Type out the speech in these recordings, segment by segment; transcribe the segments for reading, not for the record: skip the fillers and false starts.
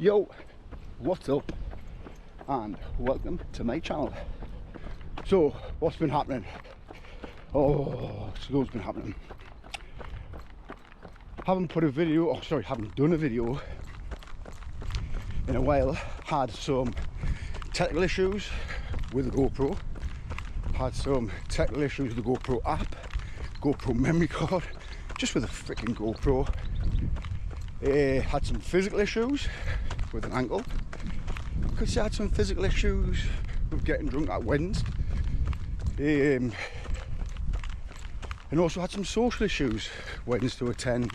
Yo, what's up and welcome to my channel. So what's been happening? Oh, loads been happening. Haven't done a video in a while. Had some technical issues with the GoPro, had some technical issues with the GoPro app, GoPro memory card, just with a freaking GoPro. Had some physical issues with an ankle, because I had some physical issues with getting drunk at weddings, and also had some social issues, weddings to attend,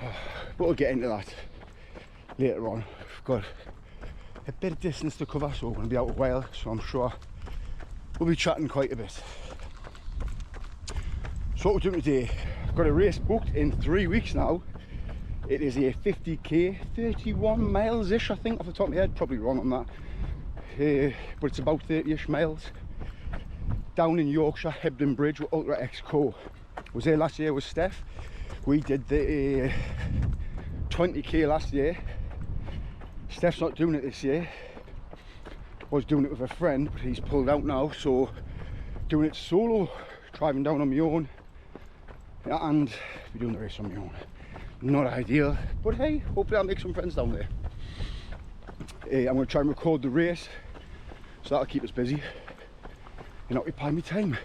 but we'll get into that later on. I've got a bit of distance to cover, so we're going to be out a while, so I'm sure we'll be chatting quite a bit. So what we're doing today, I've got a race booked in 3 weeks now. It is a 50k, 31 miles ish, I think, off the top of my head, probably wrong on that, but it's about 30ish miles, down in Yorkshire, Hebden Bridge with Ultraxco. Was there last year with Steph. We did the 20k last year. Steph's not doing it this year. Was doing it with a friend, but he's pulled out now, so doing it solo, driving down on my own, and be doing the race on my own. Not ideal, but hey, hopefully I'll make some friends down there. I'm going to try and record the race, so that'll keep us busy and occupy me time.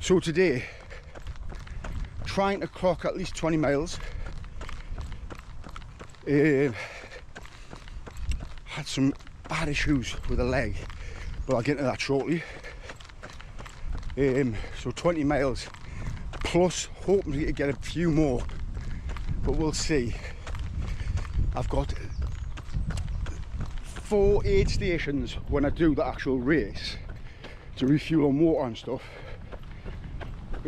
So today, trying to clock at least 20 miles. Had some bad issues with the leg, but I'll get into that shortly. So 20 miles plus, hoping to get a few more, but we'll see. I've got 4 aid stations when I do the actual race to refuel on water and stuff.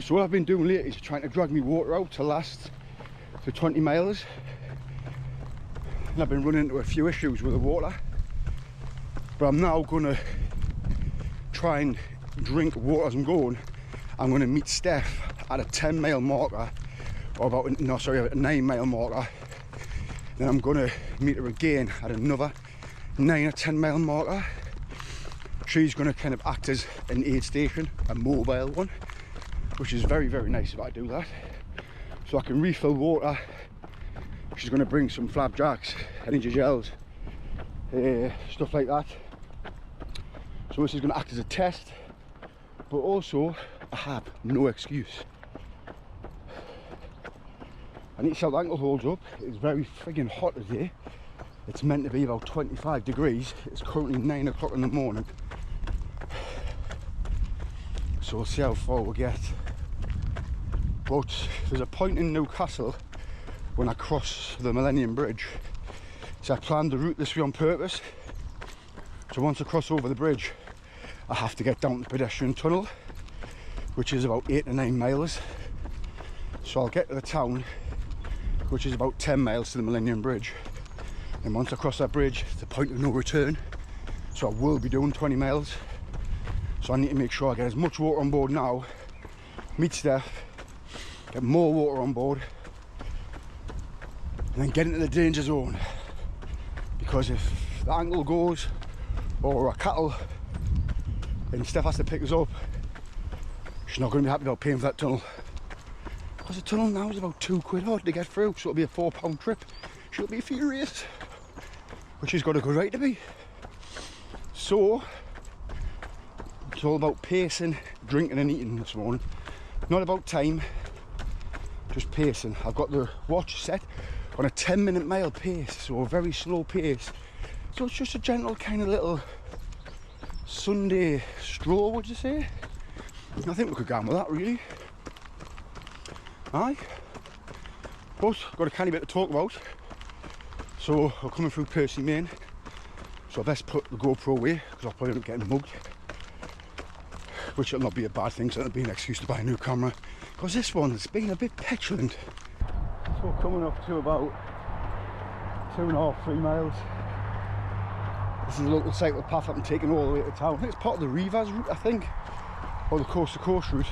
So what I've been doing lately is trying to drag me water out to last the 20 miles, and I've been running into a few issues with the water, but I'm now going to try and drink water as I'm going. I'm going to meet Steph at a 10 mile marker, or about, no sorry, a 9 mile marker. Then I'm going to meet her again at another 9 or 10 mile marker. She's going to kind of act as an aid station, a mobile one, which is very, very nice if I do that. So I can refill water. She's going to bring some flapjacks, energy gels, stuff like that. So this is going to act as a test, but also I have no excuse. I need to see how the ankle holds up. It's very friggin' hot today. It's meant to be about 25 degrees. It's currently 9 o'clock in the morning. So we'll see how far we'll get. But there's a point in Newcastle when I cross the Millennium Bridge. So I planned the route this way on purpose. So once I cross over the bridge, I have to get down the pedestrian tunnel, which is about 8 to 9 miles. So I'll get to the town, which is about 10 miles to the Millennium Bridge. And once I cross that bridge, it's the point of no return. So I will be doing 20 miles. So I need to make sure I get as much water on board now, meet Steph, get more water on board, and then get into the danger zone. Because if the ankle goes, or a cattle, and Steph has to pick us up, she's not going to be happy about paying for that tunnel. Because the tunnel now is about £2 odd to get through, so it'll be a £4 trip. She'll be furious, which she's got a good right to be. So it's all about pacing, drinking and eating this morning. Not about time, just pacing. I've got the watch set on a 10-minute mile pace, so a very slow pace. So it's just a gentle kind of little Sunday stroll, would you say? I think we could go on with that, really. Aye, but I've got a tiny bit to talk about. So we're coming through Percy Main, so I best put the GoPro away because I'll probably end up getting mugged, which will not be a bad thing, so it'll be an excuse to buy a new camera, because this one's been a bit petulant. So we're coming up to about 2.5, 3 miles. This is a local cycle path I'm taking all the way to town. I think it's part of the Rivas route, I think, or the coast to coast route.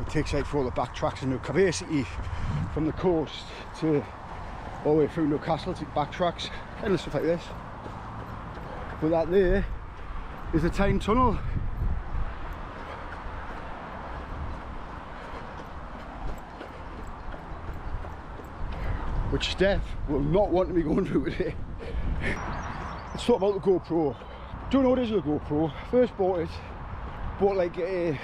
It takes out for all the back tracks, and basically from the coast to all the way through Newcastle to backtracks, and stuff like this. But that there is a Tyne tunnel. Which Steph will not want to be going through today. Let's talk about the GoPro. Don't know what it is with the GoPro. First bought like a,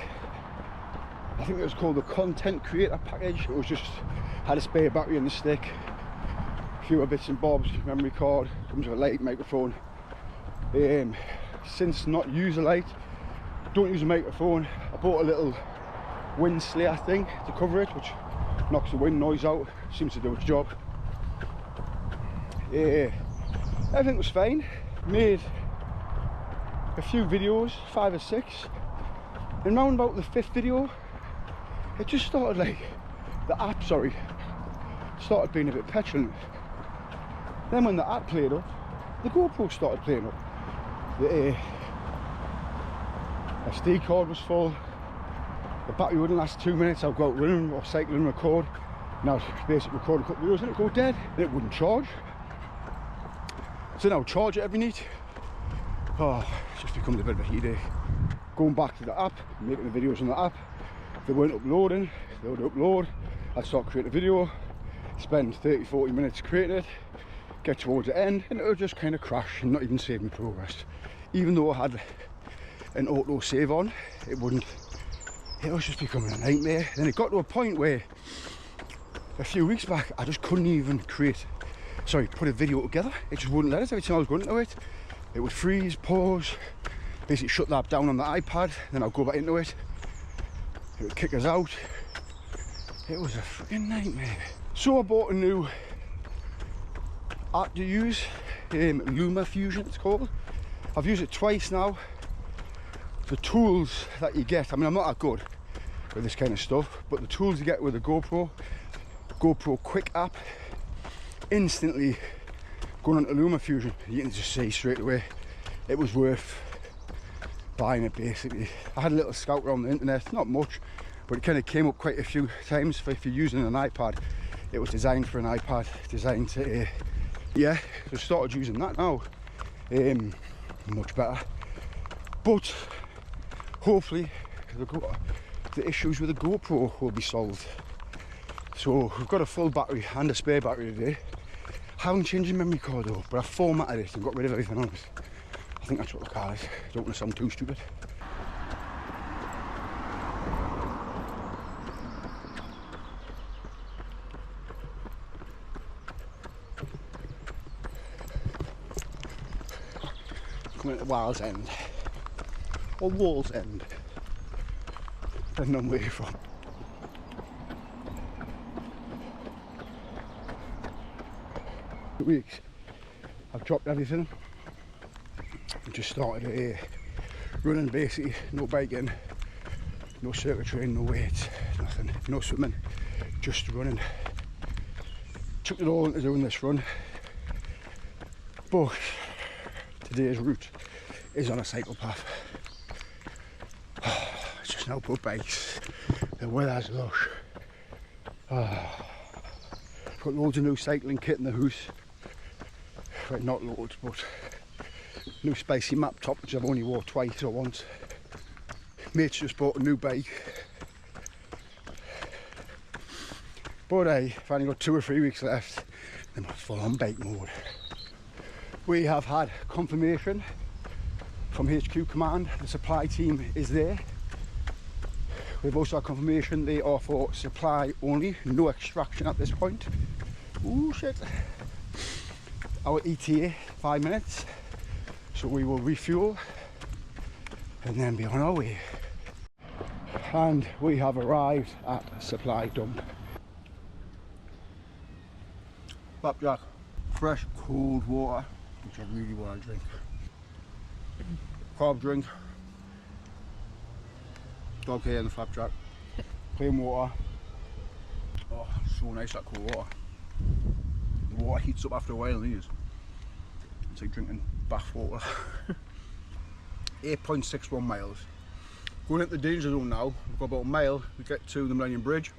I think it was called the content creator package. It was just, had a spare battery in the stick, a few other bits and bobs, memory card, comes with a light, microphone. Since not use a light, don't use a microphone, I bought a little wind slayer thing to cover it, which knocks the wind noise out, seems to do its job. Everything was fine. Made a few videos, 5 or 6, and round about the 5th video it just started, like, the app, started being a bit petulant. Then when the app played up, the GoPro started playing up. The SD card was full, the battery wouldn't last 2 minutes. I'd go out running or cycling and record. Now basically record a couple of videos and it'd go dead and it wouldn't charge. So now charge it every night. Oh, it's just become a bit of a headache. Going back to the app, making the videos on the app. If they weren't uploading, they would upload. I'd start creating a video, spend 30-40 minutes creating it, get towards the end, and it would just kind of crash and not even save me progress. Even though I had an auto save on, it wouldn't. It was just becoming a nightmare. Then it got to a point where a few weeks back I just couldn't even put a video together. It just wouldn't let us. Every time I was going into it, it would freeze, pause, basically shut that down on the iPad, then I'll go back into it, it would kick us out. It was a freaking nightmare. So I bought a new app to use, LumaFusion it's called. I've used it twice now. The tools that you get, I mean, I'm not that good with this kind of stuff, but the tools you get with the GoPro Quick app, instantly going onto LumaFusion, you can just see straight away it was worth buying it. Basically, I had a little scout around the internet, not much, but it kind of came up quite a few times. For if you're using an iPad, it was designed for an iPad, designed to yeah, so I started using that now. Much better, but hopefully the issues with the GoPro will be solved. So we've got a full battery and a spare battery today. Haven't changed the memory card though, but I formatted it and got rid of everything else. I think that's what the car is. Don't want to sound too stupid. Coming at the Wild's End, or Wall's End, depending on where you're from. Weeks I've dropped everything and just started running, basically no biking, no circuit training, no weights, nothing, no swimming, just running. Took it all into doing this run, but today's route is on a cycle path. It's just no put bikes, the weather's lush. Got loads of new cycling kit in the house. Right, not loads, but new spicy map top, which I've only wore twice or once. Mate's just bought a new bike. But I've only got 2 or 3 weeks left, then we're full on bike mode. We have had confirmation from HQ Command, the supply team is there. We've also had confirmation they are for supply only, no extraction at this point. Ooh, shit. Our ETA, 5 minutes, so we will refuel and then be on our way. And we have arrived at the supply dump. Flapjack, fresh cold water, which I really want to drink. Carb drink, dog hair in the flapjack, plain water. Oh, so nice, that cold water. The water heats up after a while, these. It's like drinking bath water. 8.61 miles. Going into the danger zone now. We've got about a mile to get to the Millennium Bridge.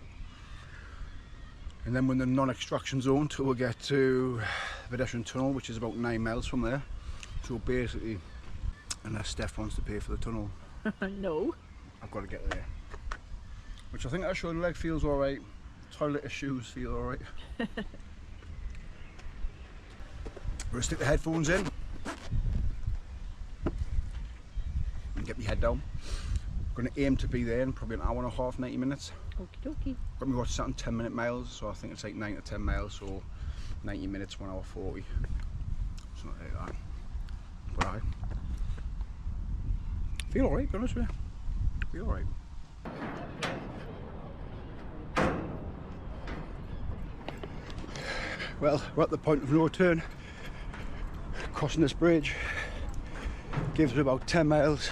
and then we're in the non-extraction zone till we get to the pedestrian tunnel, which is about 9 miles from there. So basically, unless Steph wants to pay for the tunnel, no, I've got to get there. Which I think actually the leg feels alright, toilet shoes feel alright. I'm going to stick the headphones in and get my head down. I'm going to aim to be there in probably an hour and a half, 90 minutes. Okie dokie. Got me watching something 10-minute miles, so I think it's like 9 to 10 miles, so 90 minutes, 1 hour 40. Something like that. But I feel alright, to be honest with you. Feel alright. Well, we're at the point of no return. Crossing this bridge gives us about 10 miles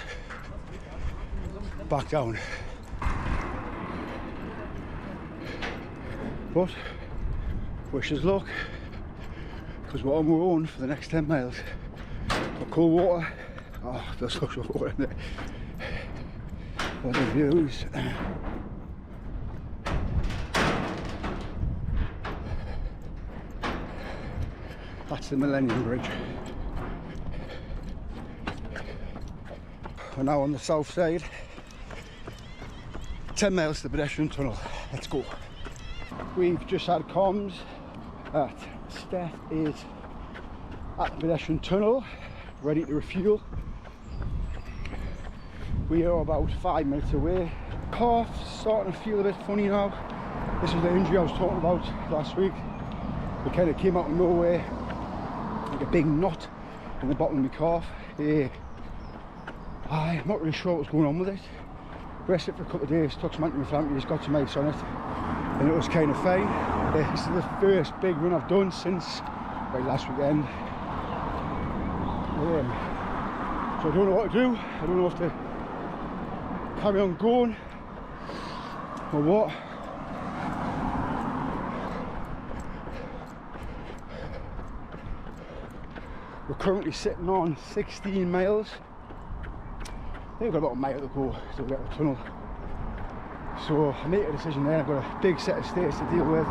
back down. But wish us luck, because we're on our own for the next 10 miles. Got cold water. Oh, there's so much water in there. What the views. That's the Millennium Bridge. We're now on the south side. 10 miles to the pedestrian tunnel. Let's go. We've just had comms that Steph is at the pedestrian tunnel, ready to refuel. We are about 5 minutes away. Calf's starting to feel a bit funny now. This is the injury I was talking about last week. It kind of came out of nowhere, like a big knot in the bottom of my calf. I'm not really sure what's going on with it. Rested for a couple of days, took some anti-inflammatories, got some ice on it, and it was kind of fine. This is the first big run I've done since last weekend. So I don't know what to do. I don't know if to carry on going or what. We're currently sitting on 16 miles. I think we've got about a mile to go till we get the tunnel. So I make a decision there. I've got a big set of stairs to deal with.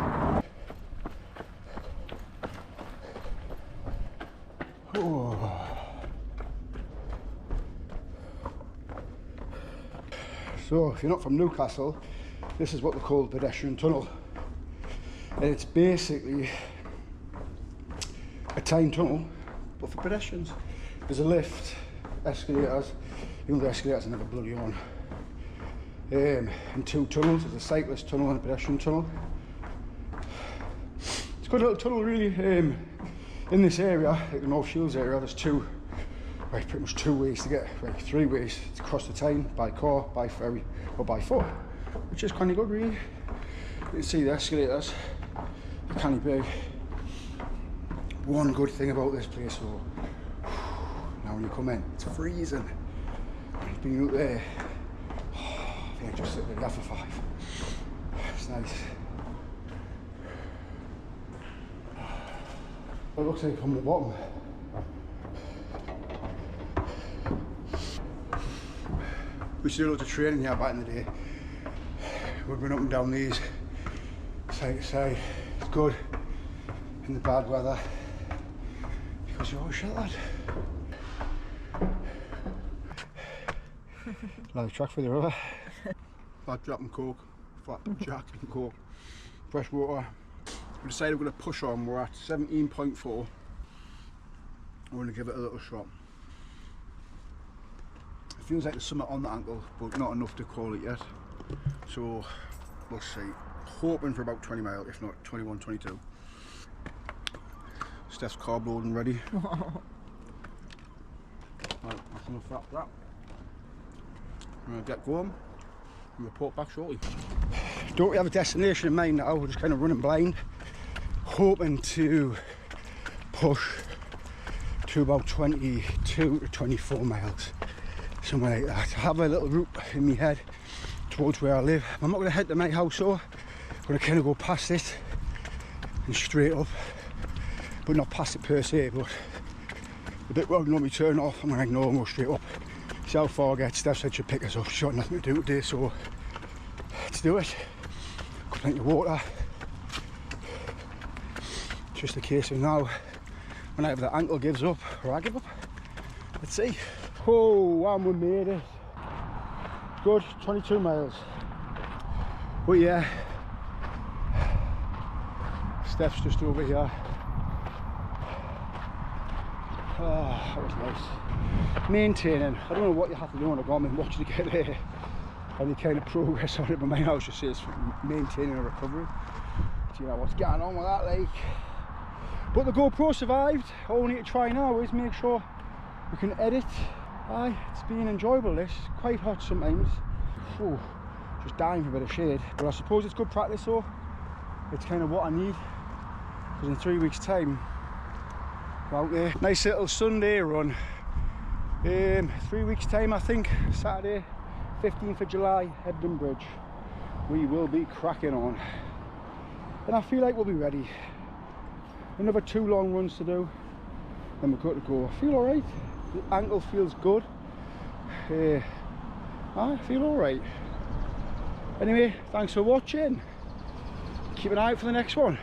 Oh. So if you're not from Newcastle, this is what they call the pedestrian tunnel. And it's basically a tiny tunnel, but for pedestrians. There's a lift, escalators. The escalators are never bloody on. And 2 tunnels. There's a cyclist tunnel and a pedestrian tunnel. It's a good little tunnel really. In this area, like the North Shields area, there's pretty much 2 ways to get, 3 ways to cross the town: by car, by ferry, or by foot, which is kind of good really. You can see the escalators, they're kind of big. One good thing about this place, though, now when you come in, it's freezing. Being out there, I think I just sit there for 5. It's nice. It looks like from the bottom. We used to do loads of training here back in the day. We've been up and down these side to side. It's good in the bad weather because you're always sheltered. Live track for the river. Flat Jack and Coke, Flat Jack and Coke, fresh water. We decided we're going to push on. We're at 17.4. We're going to give it a little shot. It feels like there's something on the ankle, but not enough to call it yet. So we'll see. Hoping for about 20 mile, if not 21, 22. Steph's carb loading ready. Right, that's enough for that. I'm going to get going and report back shortly. Don't really have a destination in mind now, we're just kind of running blind, hoping to push to about 22 to 24 miles, somewhere like that. I have a little route in my head towards where I live. I'm not going to head to my house though, I'm going to kind of go past it and straight up, but not past it per se, but the bit where I normally turn off, I'm going to ignore and go straight up. See how far I get. Steph said she'd pick us up. She's got nothing to do today, so let's do it. Got plenty of water, It's just a case of now, when either the ankle gives up or I give up. Let's see. Oh, and we made it. Good, 22 miles. But yeah, Steph's just over here. Oh, that was nice. Maintaining. I don't know what you have to do on a Garmin watch to get there. Any kind of progress on it, but my house just says maintaining a recovery. Do you know what's going on with that, like? But the GoPro survived. All we need to try now is make sure we can edit. Aye, it's been enjoyable this. Quite hot sometimes. Whew, just dying for a bit of shade. But I suppose it's good practice though. It's kind of what I need. Because in 3 weeks' time, we're out there. Nice little Sunday run. 3 weeks' time, I think, Saturday, 15th of July, Hebden Bridge. We will be cracking on. And I feel like we'll be ready. Another 2 long runs to do, then we're good to go. I feel alright. The ankle feels good. I feel alright. Anyway, thanks for watching. Keep an eye out for the next one.